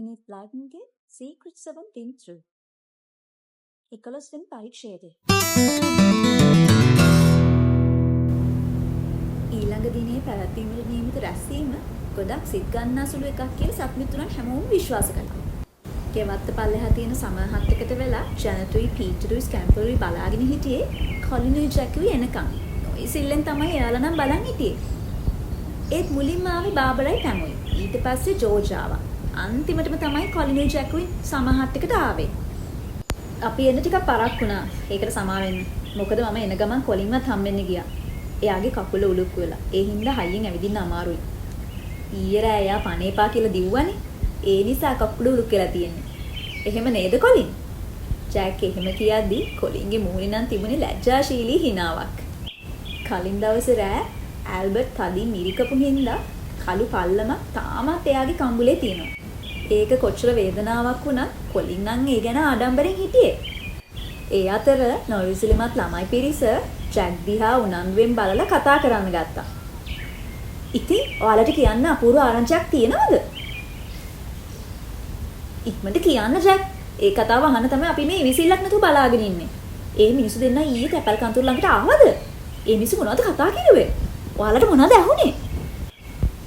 Beneath Lightning Secrets of Been Through. 11 වෙනි පරීක්ෂයේදී ඊළඟ දිනේ පැවැත්වීමට නියමිත රැස්වීම ගොඩක් සිත් ගන්නා සුළු එකක් කියලා සත්මිතුරන් හැමෝම විශ්වාස කළා. ගෙවත්ත පල්ලෙහා තියෙන සමහත් එකට වෙලා ජැනටුයි පීටරුයි ස්කැම්පරුයි බලාගෙන හිටියේ කොලිනුයි ජැකුයි එනකම්. ඔය සිල්ලෙන් තමයි එයාලා නම් බලන් හිටියේ. ඒත් මුලින්ම ආවේ බාබරයි පැමුයි. ඊට පස්සේ ජෝර්ජ් ආවා. අන්තිමටම තමයි කොලිනුයි ජැකුයි සමහත් එකට ආවේ. අපි එන්න ටිකක් පරක් වුණා. ඒකට සමා වෙන්න. මොකද මම එන ගමන් කොලින්වත් හම්බෙන්න ගියා. එයාගේ කකුල උලුක් වෙලා. ඒ හින්දා හයියෙන් ඇවිදින්න අමාරුයි. ඊයේ රෑ එයා පණේපා කියලා දිව්වනේ. ඒ නිසා කකුල උලුක් වෙලා තියෙන්නේ. එහෙම නේද කොලින්? ජැක් එහෙම කියද්දි කොලින්ගේ මූණේ නම් තිබුණේ ලැජ්ජාශීලී හිනාවක්. කලින් දවසේ රෑ ඇල්බර්ට් තදින් මිරිකපු හින්දා කළු පල්ලමක් තාමත් එයාගේ කම්බුලේ තියෙනවා. ඒක කොච්චර වේදනාවක් වුණත් කොලින් නම් ඒ ගැන ආඩම්බරෙන් හිටියේ. ඒ අතර නොවිසිලිමත් ළමයි පිරිස ජැක් දිහා උනන්දුවෙන් බලලා කතා කරන්න ගත්තා. ඉතින් ඔයාලට කියන්න අපූර්ව ආරංචියක් තියෙනවද? ඉක්මනට කියන්න ජැක්. ඒ කතාව අහන්න තමයි අපි මේ විසිල්ලක් නැතුව බලාගෙන ඉන්නේ. ඒ මිනිස්සු දෙන්නා ඊයේ තැපල් කන්තුර ළඟට ආවද? ඒ මිනිස්සු මොනවද කතා කිරුවේ? ඔයාලට මොනවද ඇහුනේ?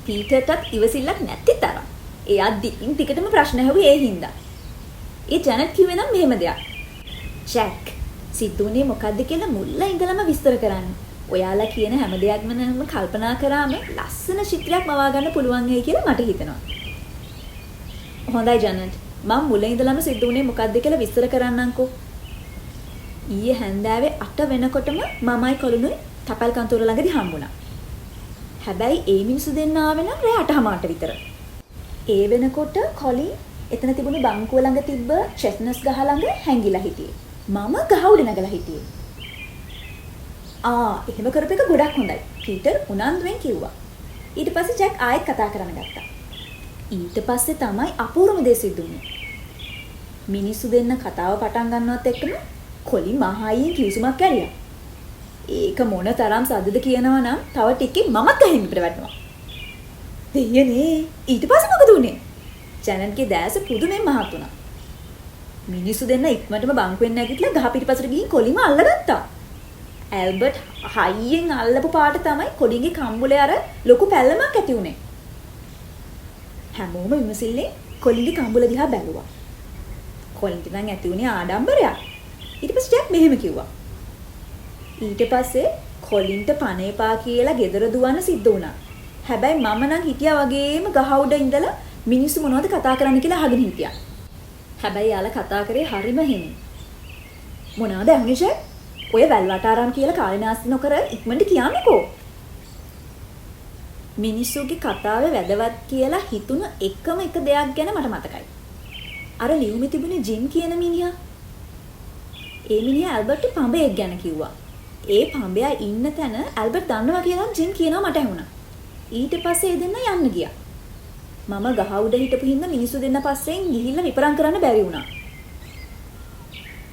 පීටර්ටත් ඉවසිල්ලක් නැති තරම්. එයා දිගින් දිගටම ප්‍රශ්න ඇහුවේ ඒ හින්දා. ඒ ජැනට් කිව්වේ නම් මෙහෙම දෙයක්. ජැක් සිතුනේ මොකද්ද කියලා මුල්ලා ඉඳලම විස්තර කරන්න. ඔයාලා කියන හැම දෙයක්ම නම් කල්පනා කරාම ලස්සන චිත්‍රයක් මවා ගන්න පුළුවන් වෙයි කියලා මට හිතෙනවා. හොඳයි ජැනට්. මම මුලින් ඉඳලම සිතුනේ මොකද්ද කියලා විස්තර කරන්නම්කෝ. ඊයේ හැන්දෑවේ 8 වෙනකොටම මමයි කොළුනුයි තපල් කන්තෝර ළඟදී හම්බුණා. හැබැයි ඒ මිනිස්සු දෙන්න ආවේ නම් රෑ 8:00ට විතර. ඒ වෙනකොට කොලින් එතන තිබුණු බංකුව ළඟ තිබ්බ චෙස්නස් ගහ ළඟ හැංගිලා හිටියේ. මම ගහ උඩ නැගලා හිටියේ. එහෙම කරපු එක ගොඩක් හොඳයි. පීටර් උනන්දුවෙන් කිව්වා. ඊට පස්සේ ජැක් ආයෙත් කතා කරන්න ගත්තා. ඊට පස්සේ තමයි අපූර්වම දේ සිද්ධ වුනේ. මිනිස්සු දෙන්න කතාව පටන් ගන්නවත් එක්කම කොලින් මහායියෙන් කිවිසුමක් කැරියා. ඒක මොන තරම් සද්දද කියනවා නම් තව ටිකකින් මමත් ගහින් පිට වැටෙනවා. දෙයනේ ඊට පස්සේ මොකද උනේ? ජැනට්ගේ දැස පුදුමෙන් මහත් වුණා. මිනිස්සු දෙන්න ඉක්මනටම බංකුවෙන් නැගිටලා ගහ පිටිපසට ගිහින් කොලින්ම අල්ලගත්තා. ඇල්බර්ට් හයියෙන් අල්ලපු පාට තමයි කොඩින්ගේ කම්බුලේ අර ලොකු පැල්ලමක් ඇති උනේ. හැමෝම විමසිල්ලෙන් කොලින්ගේ කම්බුල දිහා බැලුවා. කොලින්ට නම් ඇති උනේ ආඩම්බරයක්. ඊට පස්සේ ජැක් මෙහෙම කිව්වා. ඊට පස්සේ කොලින්ට පණේපා කියලා ගෙදර දුවන්න සිද්ධ වුණා. හැබැයි මම නම් හිටියා වගේම ගහ උඩ ඉඳලා මිනිස්සු මොනවද කතා කරන්න කියලා අහගෙන හිටියා. හැබැයි යාලා කතා කරේ හරිම හිමින්. මොනවද අහන්නේ ජැක්? ඔය වැල්වටාරම් කියලා කාලනාස්ති නොකර ඉක්මනට කියන්නකෝ. මිනිස්සුගේ කතාවේ වැදවත් කියලා හිතුණු එකම එක දෙයක් ගැන මට මතකයි. අර ලියුමේ තිබුණේ ජිම් කියන මිනිහා. ඒ මිනිහා ඇල්බර්ට් පඹයක් ගැන කිව්වා. ඒ පඹයා ඉන්න තැන ඇල්බර්ට් දන්නවා කියලා ජිම් කියනවා මට ඇහුණා. ඊට පස්සේ ඒ දෙන්න යන්න ගියා. මම ගහ උඩ හිටපු හින්දා මිනිස්සු දෙන්න පස්සෙන් ගිහිල්ලා විපරම් කරන්න බැරි වුණා.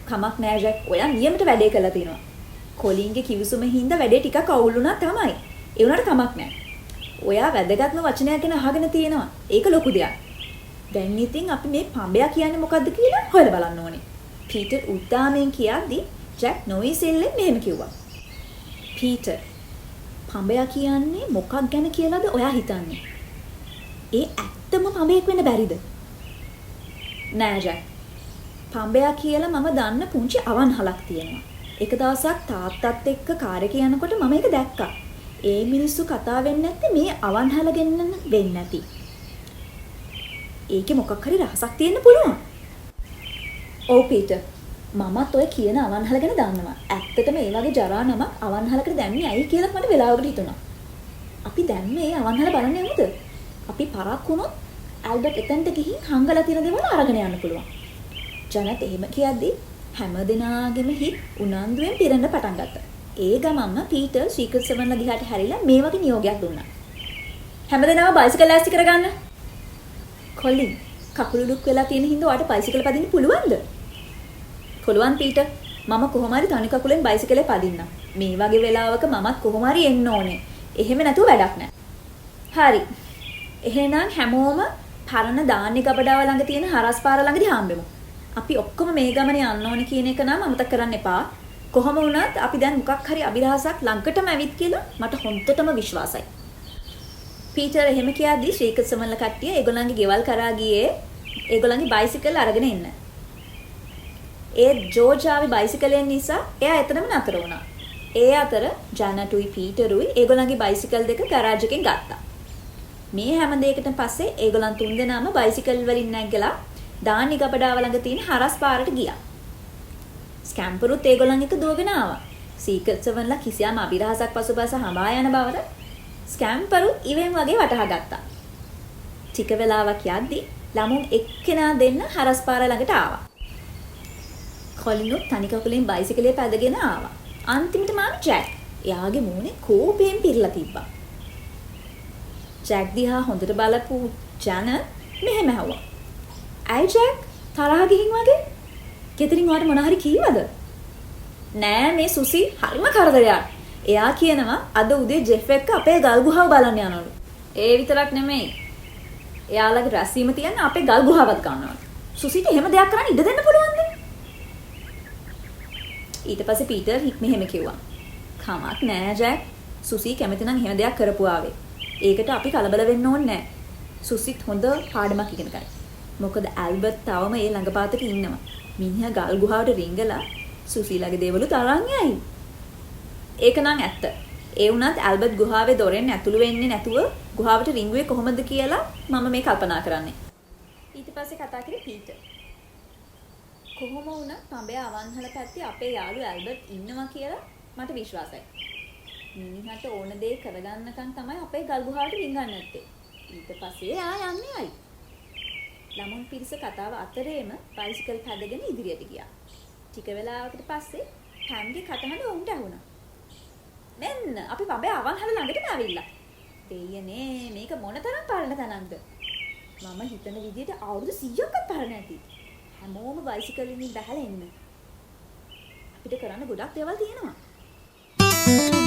කමක් නෑ ජැක්. ඔයා නියමට වැඩේ කළා තියෙනවා. කොලින්ගේ කිවිසුම හින්දා වැඩේ ටිකක් අවුල් වුණා තමයි. ඒ වුණාට කමක් නෑ. ඔයා වැදගත්ම වචනයක් ගැන අහගෙන තියෙනවා. ඒක ලොකු දෙයක්. දැන් ඉතින් අපි මේ පඹයා කියන්නේ මොකද්ද කියලා හොයලා බලන්න ඕනේ. පීටර් උද්දාමෙන් කියද්දි ජැක් නොයිසෙල්ලෙන් මෙහෙම කිව්වා. පීටර් පඹයා කියන්නේ මොකක් ගැන කියලාද ඔයා හිතන්නේ? ඒ ඇත්තම පඹයෙක් වෙන්න බැරිද? නෑ ජැක්. පඹයා කියලා මම දන්න පුංචි අවන්හලක් තියෙනවා. එක දවසක් තාත්තත් එක්ක කාර් එකේ යනකොට මම ඒක දැක්කා. ඒ මිනිස්සු කතා වෙන්නේ නැත්තේ මේ අවන්හල ගෙන්නන්න වෙන්නේ නැති. ඒකේ මොකක් හරි රහසක් තියෙන්න පුළුවන්. ඔව් පීටර්. මමත් ඔය කියන අවන්හල ගැන දන්නවා. ඇත්තටම ඒ වගේ ජරා නමක් අවන්හලකට දැම්මේ ඇයි කියලා මට වෙලාවකට හිතුණා. අපි දැන් මේ අවන්හල බලන්න යමුද? අපි පරක් වුණොත් ඇල්බර්ට් එතනට ගිහින් හංගලා තියෙන දේවල් අරගෙන යන්න පුළුවන්. ජනට් එහෙම කියද්දි හැම දිනාගෙම හිත් උනන්දුවෙන් පිරෙන්න පටන් ගත්තා. ඒ ගමන්ම පීටර් සීක්‍රට් සෙවන්ලා දිහාට හැරිලා මේ වගේ නියෝගයක් දුන්නා. හැමදෙනාම බයිසිකල් ලෑස්ති කරගන්න. කොලින් කකුල දුක් වෙලා තියෙන හින්දා ඔයාට බයිසිකල් පදින්න පුළුවන්ද? පුළුවන් පීටර්. මම කොහොම හරි තනි කකුලෙන් බයිසිකලේ පදින්නම්. මේ වගේ වෙලාවක මමත් කොහොම හරි එන්න ඕනේ. එහෙම නැතුව වැඩක් නැහැ. හරි. එහෙනම් හැමෝම පරණ ධාන්‍ය ගබඩාව ළඟ තියෙන හරස් පාර ළඟදී හම්බෙමු. අපි ඔක්කොම මේ ගමනේ යන්න ඕනේ කියන එක නම් අමතක කරන්න එපා. කොහොම වුණත් අපි දැන් මොකක් හරි අභිරහසක් ළඟටම ඇවිත් කියලා මට හොන්තටම විශ්වාසයි. පීටර් එහෙම කියද්දී ශ්‍රීකත් සමනල කට්ටිය ඒගොල්ලන්ගේ ගෙවල් කරා ගියේ ඒගොල්ලන්ගේ බයිසිකල් අරගෙන එන්න. ඒ ජෝර්ජාවේ බයිසිකලෙන් නිසා එයා එතනම නතර වුණා. ඒ අතර ජානටුයි පීටරුයි ඒගොල්ලන්ගේ බයිසිකල් දෙක ගරාජ් එකෙන් ගත්තා. මේ හැම දෙයකටම පස්සේ ඒගොල්ලන් තුන්දෙනාම බයිසිකල් වලින් නැගලා ධාන්‍ය ගබඩාව ළඟ තියෙන හරස් පාරට ගියා. ස්කැම්පරුත් ඒගොල්ලන් එක්ක දුවගෙන ආවා. සීක්‍රට් සෙවන්ලා කිසියම් අභිරහසක් පසුපස හඹා යන බවට ස්කැම්පරුත් ඉවෙන් වගේ වටහා ගත්තා. ටික වෙලාවක් යද්දී ළමුන් එක්කෙනා දෙන්න හරස් පාර ළඟට ආවා. කොලිනුත් තනි කකුලෙන් බයිසිකලේ පැදගෙන ආවා. අන්තිමට මාමි ජැක්. එයාගේ මූණේ කෝපයෙන් පිරලා තිබ්බා. ජැක් දිහා හොඳට බලපු ජන මෙහෙම ඇහුවා. "අය ජැක් තරහා ගිහින් වගේ? ගෙදරින් ඔයාට මොන හරි කීවද?" "නෑ මේ සුසි හරිම කරදරයක්. එයා කියනවා අද උදේ ජෙෆ් එක්ක අපේ ගල් ගුහාව බලන්න යනවලු." "ඒ විතරක් නෙමෙයි. එයාලගේ රැස්වීම තියන්නේ අපේ ගල් ගුහාවත් ගන්නවලු. සුසිට එහෙම දෙයක් කරන්න ඉඩ දෙන්න පුළුවන්ද?" ඊට පස්සේ පීටර් මෙහෙම කිව්වා. "කමක් නෑ ජැක්. සුසි කැමති නම් එහෙම දෙයක් කරපුවාවේ. ඒකට අපි කලබල වෙන්න ඕනේ නෑ. සුසිත් හොඳ පාඩමක් ඉගෙන ගන්න. මොකද ඇල්බර්ට් තවම ඒ ළඟපාතක ඉන්නවා. මිනිහා ගල් ගුහාවට රිංගලා සුසිලාගේ දේවලුත් අරන් යයි." "ඒක නම් ඇත්ත. ඒ වුණත් ඇල්බර්ට් ගුහාවේ දොරෙන් ඇතුළු වෙන්නේ නැතුව ගුහාවට රිංගුවේ කොහොමද කියලා මම මේ කල්පනා කරන්නේ." ඊට පස්සේ කතා කරේ පීටර්. "කොහොම වුණත් පඹය අවන්හල පැත්තේ අපේ යාළුවා ඇල්බර්ට් ඉන්නවා කියලා මට විශ්වාසයි. මිනිහට ඕන දේ කරගන්නකන් තමයි අපේ ගල් ගුහාවට රිංගන්නේ නැත්තේ. ඊට පස්සේ ආ යන්නේ අයි." ළමුන් පිරිස කතාව අතරේම බයිසිකල් පැදගෙන ඉදිරියට ගියා. ටික වෙලාවකට පස්සේ හැම්ගේ කටහඬ උන්ට ඇහුණා. "මෙන්න අපි පඹය අවන්හල ළඟටම ඇවිල්ලා. දෙයියනේ මේක මොනතරම් පරණ තැනක්ද? මම හිතන විදිහට අවුරුදු 100ක්වත් පරණ ඇති. හැමෝම බයිසිකල් වලින් බහලා එන්න. අපිට කරන්න ගොඩක් දේවල් තියෙනවා."